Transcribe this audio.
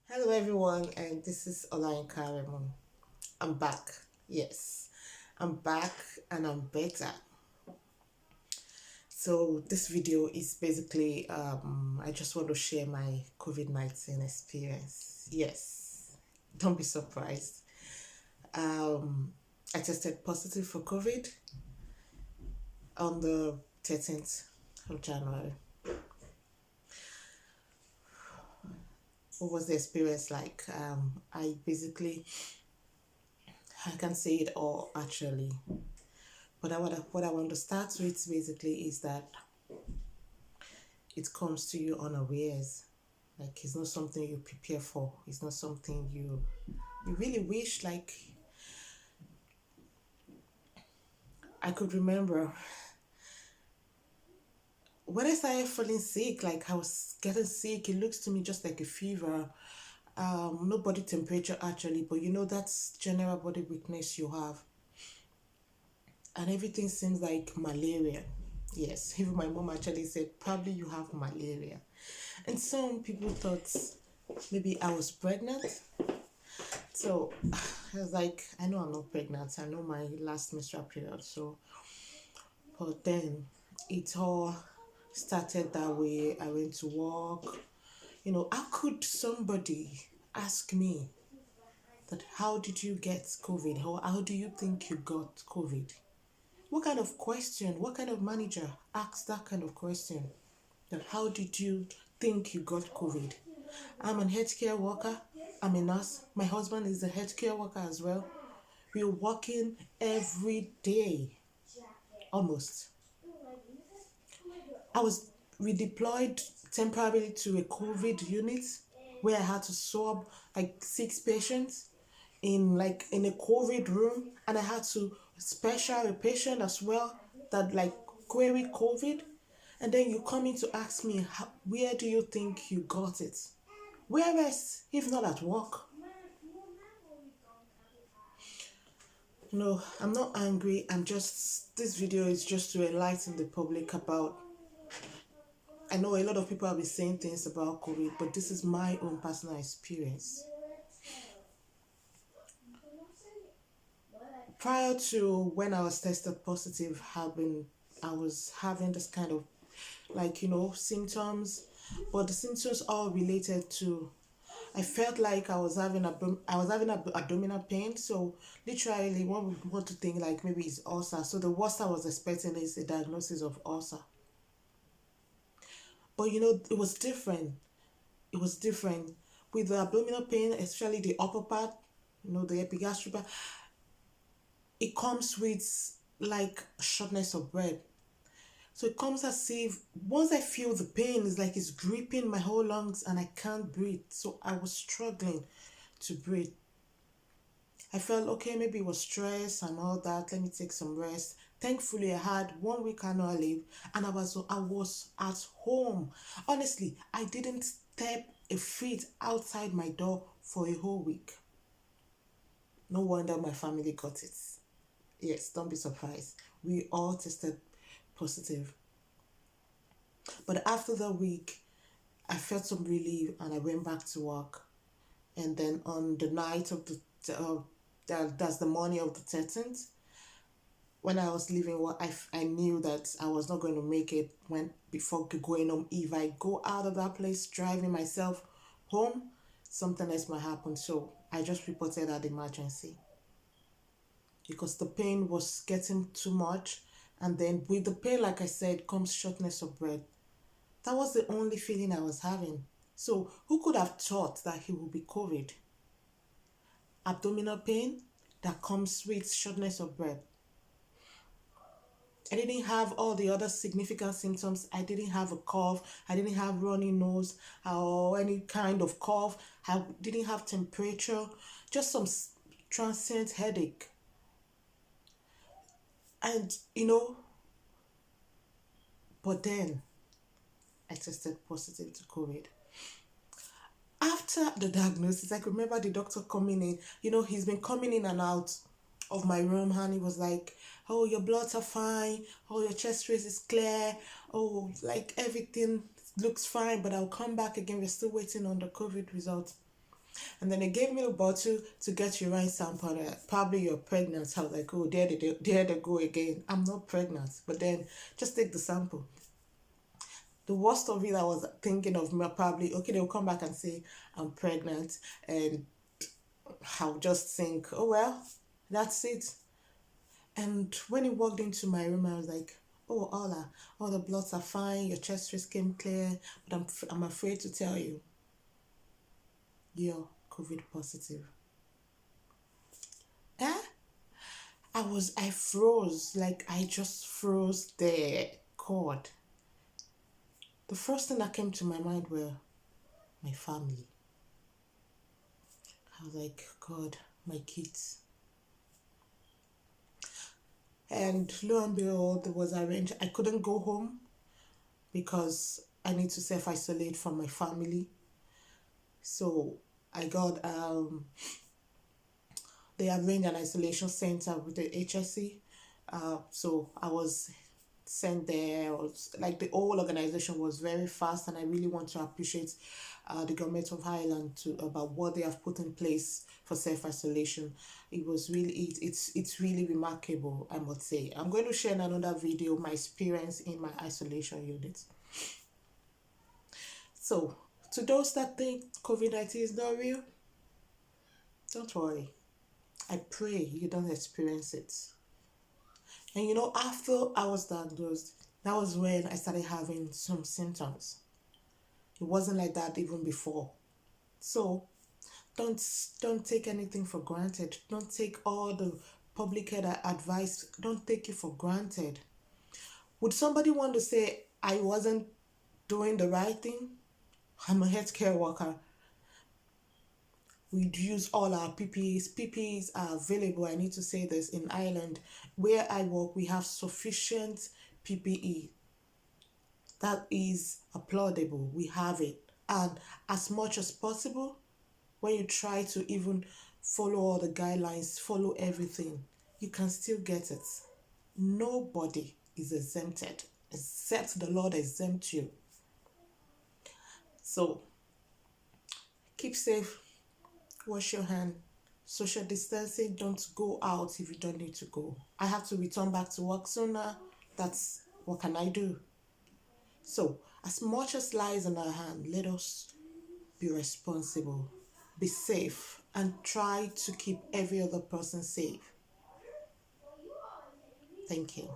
Hello everyone, and this is Olayinka Raymond. I'm back. Yes, I'm back and I'm better. So this video is basically I just want to share my COVID-19 experience. Yes, don't be surprised. Um, I tested positive for COVID on the 13th of January. What was the experience like? I can say it all actually. But what I want to start with basically is that it comes to you unawares. Like it's not something you prepare for. It's not something you really wish. Like I could remember when I started feeling sick. Like I was getting sick. It looks to me just like a fever. No body temperature actually, but that's general body weakness you have, and everything seems like malaria. Yes, even my mom actually said probably you have malaria, and some people thought maybe I was pregnant. So I was like, I know I'm not pregnant. I know my last menstrual period. So, but then it all started that way. I went to work. How could somebody ask me that how did you get COVID? How do you think you got COVID? What kind of question? What kind of manager asks that kind of question? That how did you think you got COVID? I'm an healthcare worker. I'm a nurse. My husband is a healthcare worker as well. We're working every day, almost. I was redeployed temporarily to a COVID unit where I had to swab like 6 patients in a COVID room, and I had to special a patient as well that like query COVID, and then you come in to ask me where do you think you got it? Where else if not at work? No, I'm not angry. This video is just to enlighten the public about. I know a lot of people have been saying things about COVID, but this is my own personal experience. Prior to when I was tested positive, I was having this kind of symptoms, but the symptoms all related to. I felt like I was having abdominal pain. So literally, one would want to think like maybe it's ulcer. So the worst I was expecting is a diagnosis of ulcer. But it was different. It was different with the abdominal pain, especially the upper part. The epigastric part. It comes with like shortness of breath. So it comes as if once I feel the pain, it's like it's gripping my whole lungs and I can't breathe. So I was struggling to breathe. I felt okay, maybe it was stress and all that. Let me take some rest. Thankfully, I had 1 week annual leave and I was at home. Honestly, I didn't step a feet outside my door for a whole week. No wonder my family got it. Yes, don't be surprised. We all tested positive. But after the week, I felt some relief and I went back to work. And then on the night of that's the morning of the 13th, when I was leaving work, I knew that I was not going to make it before going home. If I go out of that place driving myself home, something else might happen. So I just reported at emergency because the pain was getting too much. And then with the pain, like I said, comes shortness of breath. That was the only feeling I was having. So who could have thought that he would be COVID? Abdominal pain that comes with shortness of breath. I didn't have all the other significant symptoms. I didn't have a cough. I didn't have runny nose or any kind of cough. I didn't have temperature, just some transient headache. And but then I tested positive to COVID. After the diagnosis, I could remember the doctor coming in. He's been coming in and out of my room and he was like, oh, your bloods are fine. Oh, your chest race is clear. Oh, like everything looks fine, but I'll come back again. We're still waiting on the COVID results. And then they gave me the bottle to get urine sample. Probably you're pregnant. I was like, oh, there they go again. I'm not pregnant. But then just take the sample. The worst of it, I was thinking of me probably, okay, they'll come back and say I'm pregnant. And I'll just think, oh, well, that's it. And when he walked into my room, I was like, oh, Ola, all the bloods are fine. Your chest rays came clear. But I'm afraid to tell you, you're COVID positive. Eh? I froze. Like, I just froze there. God. The first thing that came to my mind were my family. I was like, God, my kids. And lo and behold, it was arranged. I couldn't go home because I need to self isolate from my family. So I got they arranged an isolation center with the HSC. So I was sent there. Was like the whole organization was very fast, and I really want to appreciate the government of Ireland to about what they have put in place for self isolation. It was really it's really remarkable. I must say. I'm going to share in another video my experience in my isolation unit. So to those that think COVID-19 is not real, don't worry. I pray you don't experience it. And after I was diagnosed, that was when I started having some symptoms. It wasn't like that even before. So don't don't take anything for granted. Don't take all the public health advice. Don't take it for granted. Would somebody want to say I wasn't doing the right thing? I'm a healthcare worker. We use all our PPEs. PPEs are available. I need to say this in Ireland. Where I work, we have sufficient PPE. That is applaudable. We have it. And as much as possible, when you try to even follow all the guidelines, follow everything, you can still get it. Nobody is exempted except the Lord exempt you. So keep safe, wash your hand, social distancing, don't go out if you don't need to go. I have to return back to work sooner. That's what can I do? So, as much as lies in our hand, let us be responsible, be safe, and try to keep every other person safe. Thank you.